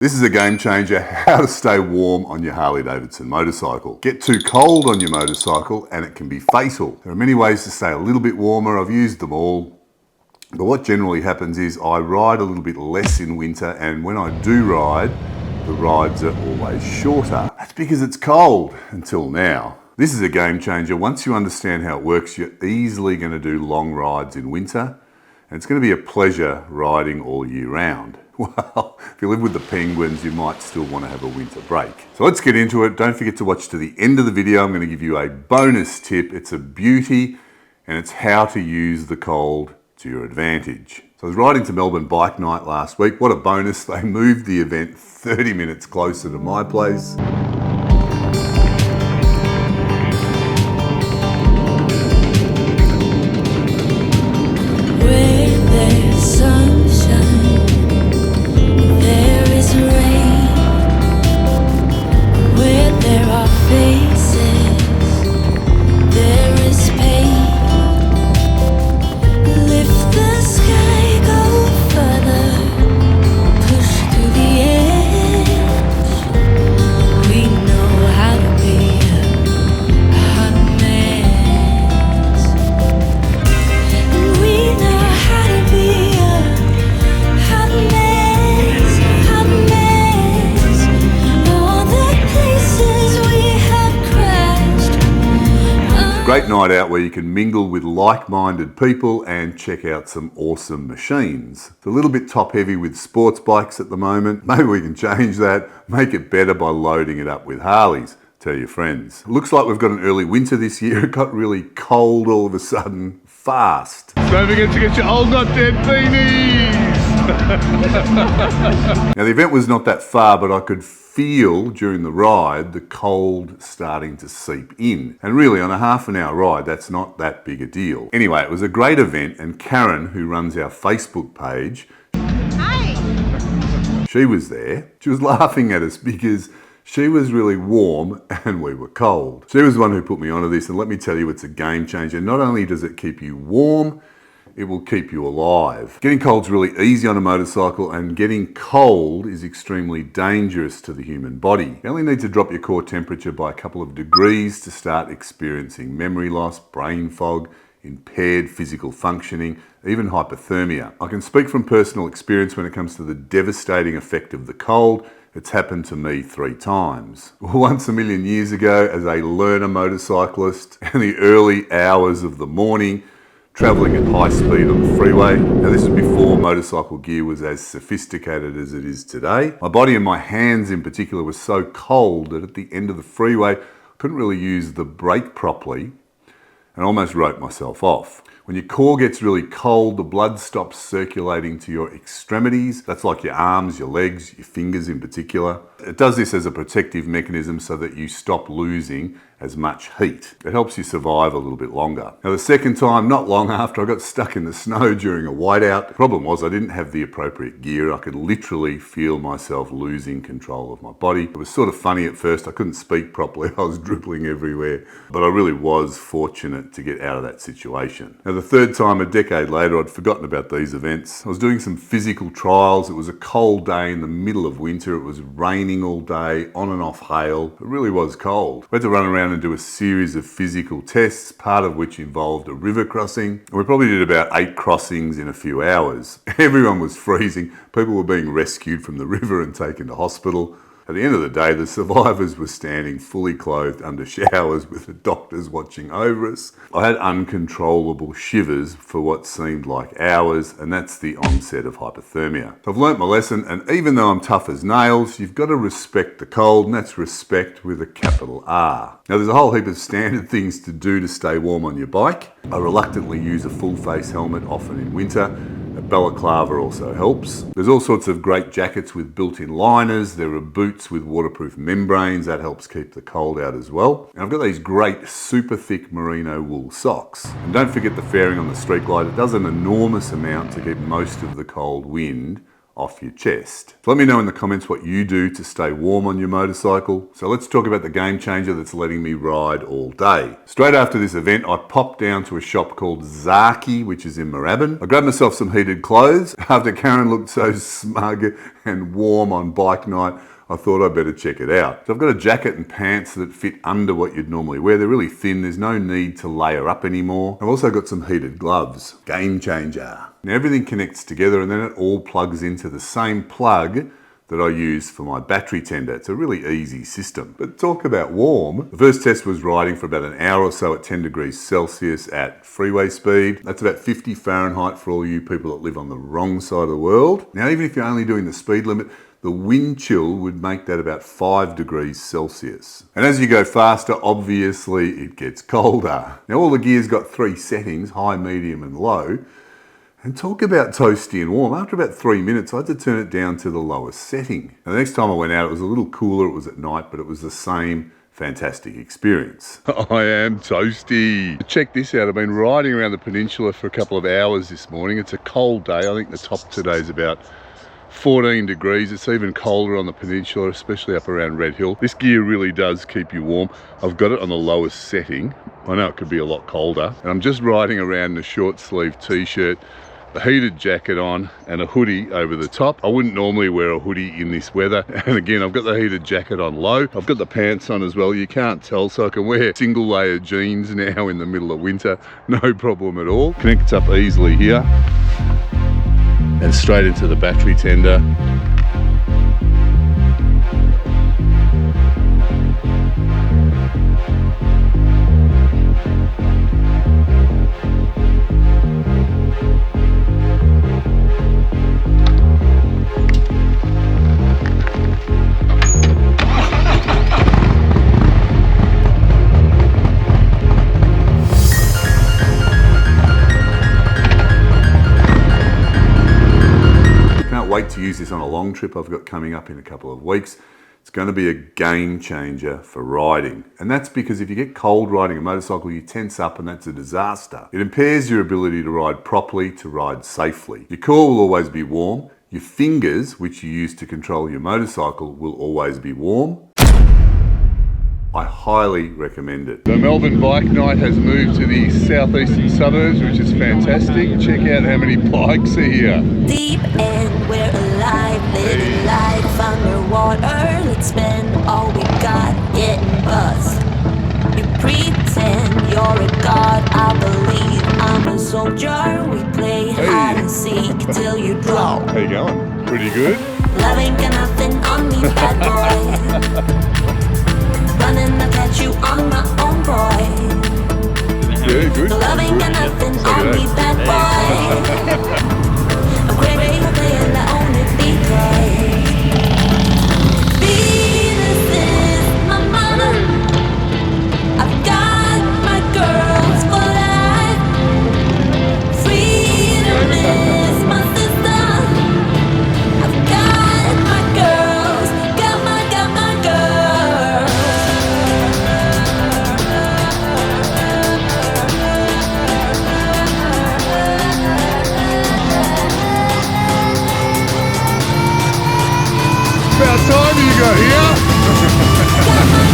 This is a game changer, how to stay warm on your Harley Davidson motorcycle. Get too cold on your motorcycle and it can be fatal. There are many ways to stay a little bit warmer. I've used them all. But what generally happens is I ride a little bit less in winter, and when I do ride, the rides are always shorter. That's because it's cold, until now. This is a game changer. Once you understand how it works, you're easily going to do long rides in winter, and it's going to be a pleasure riding all year round. Well, if you live with the penguins, you might still want to have a winter break. So let's get into it. Don't forget to watch to the end of the video. I'm going to give you a bonus tip. It's a beauty, and it's how to use the cold to your advantage. So I was riding to Melbourne bike night last week. What a bonus. They moved the event 30 minutes closer to my place. Great night out where you can mingle with like-minded people and check out some awesome machines. It's a little bit top heavy with sports bikes at the moment. Maybe we can change that, make it better by loading it up with Harleys. Tell your friends. Looks like we've got an early winter this year. It got really cold all of a sudden, fast. Don't forget to get your old not dead beanies. Now the event was not that far, but I could feel during the ride the cold starting to seep in. And really on a half an hour ride, that's not that big a deal. Anyway, it was a great event, and Karen, who runs our Facebook page, hi, she was there. She was laughing at us because she was really warm and we were cold. She was the one who put me onto this, and let me tell you, it's a game changer. Not only does it keep you warm, it will keep you alive. Getting cold's really easy on a motorcycle, and getting cold is extremely dangerous to the human body. You only need to drop your core temperature by a couple of degrees to start experiencing memory loss, brain fog, impaired physical functioning, even hypothermia. I can speak from personal experience when it comes to the devastating effect of the cold. It's happened to me 3 times. Once a million years ago as a learner motorcyclist in the early hours of the morning, travelling at high speed on the freeway. Now this was before motorcycle gear was as sophisticated as it is today. My body and my hands in particular were so cold that at the end of the freeway, I couldn't really use the brake properly and almost wrote myself off. When your core gets really cold, the blood stops circulating to your extremities. That's like your arms, your legs, your fingers in particular. It does this as a protective mechanism so that you stop losing as much heat. It helps you survive a little bit longer. Now the second time, not long after, I got stuck in the snow during a whiteout. The problem was I didn't have the appropriate gear. I could literally feel myself losing control of my body. It was sort of funny at first. I couldn't speak properly. I was dribbling everywhere. But I really was fortunate to get out of that situation. Now the third time, a decade later, I'd forgotten about these events. I was doing some physical trials. It was a cold day in the middle of winter. It was raining all day, on and off hail. It really was cold. We had to run around and do a series of physical tests, part of which involved a river crossing. And we probably did about 8 crossings in a few hours. Everyone was freezing. People were being rescued from the river and taken to hospital. At the end of the day, the survivors were standing fully clothed under showers with the doctors watching over us. I had uncontrollable shivers for what seemed like hours, and that's the onset of hypothermia. I've learnt my lesson, and even though I'm tough as nails, you've got to respect the cold, and that's respect with a capital R. Now there's a whole heap of standard things to do to stay warm on your bike. I reluctantly use a full face helmet, often in winter. A balaclava also helps. There's all sorts of great jackets with built-in liners. There are boots with waterproof membranes. That helps keep the cold out as well. And I've got these great super thick merino wool socks. And don't forget the fairing on the street light. It does an enormous amount to keep most of the cold wind off your chest. So let me know in the comments what you do to stay warm on your motorcycle. So let's talk about the game changer that's letting me ride all day. Straight after this event, I popped down to a shop called Zaki, which is in Moorabbin. I grabbed myself some heated clothes. After Karen looked so smug and warm on bike night, I thought I'd better check it out. So I've got a jacket and pants that fit under what you'd normally wear. They're really thin. There's no need to layer up anymore. I've also got some heated gloves. Game changer. Now everything connects together and then it all plugs into the same plug that I use for my battery tender. It's a really easy system. But talk about warm. The first test was riding for about an hour or so at 10 degrees Celsius at freeway speed. That's about 50 Fahrenheit for all you people that live on the wrong side of the world. Now even if you're only doing the speed limit, the wind chill would make that about 5 degrees Celsius. And as you go faster, obviously it gets colder. Now all the gear's got 3 settings, high, medium and low. And talk about toasty and warm. After about 3 minutes, I had to turn it down to the lowest setting. Now the next time I went out, it was a little cooler, it was at night, but it was the same fantastic experience. I am toasty. Check this out, I've been riding around the peninsula for a couple of hours this morning. It's a cold day, I think the top today is about 14 degrees. It's even colder on the peninsula, especially up around Red Hill. This gear really does keep you warm. I've got it on the lowest setting. I know it could be a lot colder. And I'm just riding around in a short sleeve t-shirt, a heated jacket on and a hoodie over the top. I wouldn't normally wear a hoodie in this weather. And again, I've got the heated jacket on low. I've got the pants on as well. You can't tell, so I can wear single layer jeans now in the middle of winter. No problem at all. Connects up easily here. And straight into the battery tender. Wait to use this on a long trip I've got coming up in a couple of weeks. It's going to be a game changer for riding. And that's because if you get cold riding a motorcycle, you tense up and that's a disaster. It impairs your ability to ride properly, to ride safely. Your core will always be warm. Your fingers, which you use to control your motorcycle, will always be warm. I highly recommend it. The Melbourne Bike Night has moved to the southeastern suburbs, which is fantastic. Check out how many bikes are here. Deep end, we're alive, living life underwater. Let's spend all we got getting buzzed. You pretend you're a god, I believe I'm a soldier. We play hide and seek till you drop. How you going? Pretty good? Love ain't got nothing on me, bad boy. Running, I catch you on my own, boy. Yeah, good. Love ain't got nothing on me, bad boy. I'm crazy for playing the only because Venus is my mother. I've got my girls for life. Freedom is my sister. I've got my girls, got my girls. About time you got here.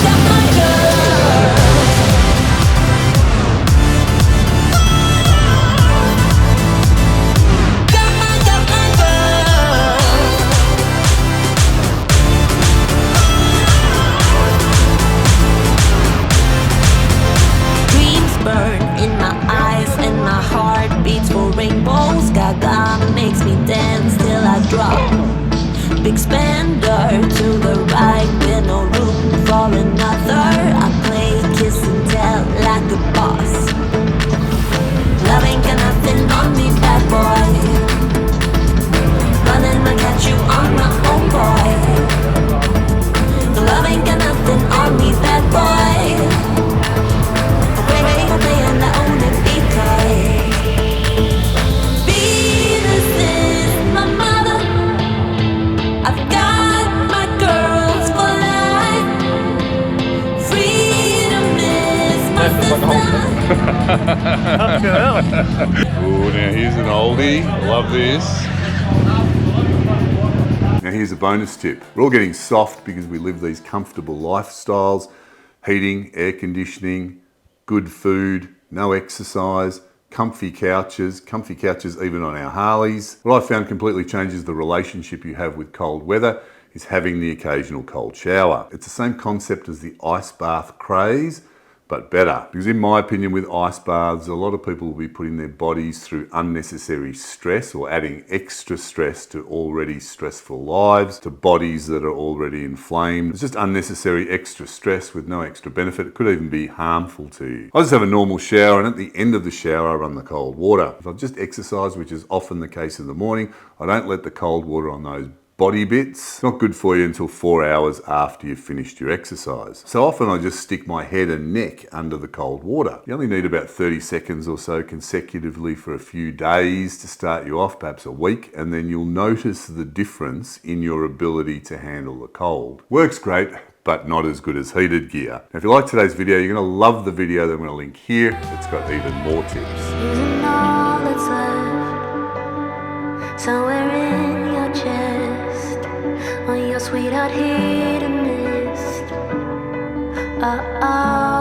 Got my girls. Dreams burn in my eyes and my heart beats for rainbows. Gaga makes me dance till I drop. Big spender to the right with no room for another. I play kiss and tell like a boss. Love ain't got nothing on me, bad boy. Running, I catch you on my own, boy. Love ain't got nothing on me, bad boy. Wait, I'm playing the only because Venus is my mother. I've got my girls for life. Freedom is my sister. Oh, now here's an oldie. Love this. here's a bonus tip. We're all getting soft because we live these comfortable lifestyles, heating, air conditioning, good food, no exercise, comfy couches even on our Harleys. What I found completely changes the relationship you have with cold weather is having the occasional cold shower. It's the same concept as the ice bath craze, but better. Because in my opinion, with ice baths, a lot of people will be putting their bodies through unnecessary stress or adding extra stress to already stressful lives, to bodies that are already inflamed. It's just unnecessary extra stress with no extra benefit. It could even be harmful to you. I just have a normal shower, and at the end of the shower, I run the cold water. If I've just exercised, which is often the case in the morning, I don't let the cold water on those body bits. It's not good for you until 4 hours after you've finished your exercise. So often I just stick my head and neck under the cold water. You only need about 30 seconds or so consecutively for a few days to start you off, perhaps a week, and then you'll notice the difference in your ability to handle the cold. Works great, but not as good as heated gear. Now, if you like today's video, you're gonna love the video that I'm gonna link here. It's got even more tips. Using all that's left, somewhere in your chest, on your sweetheart hit a mist. Oh, oh.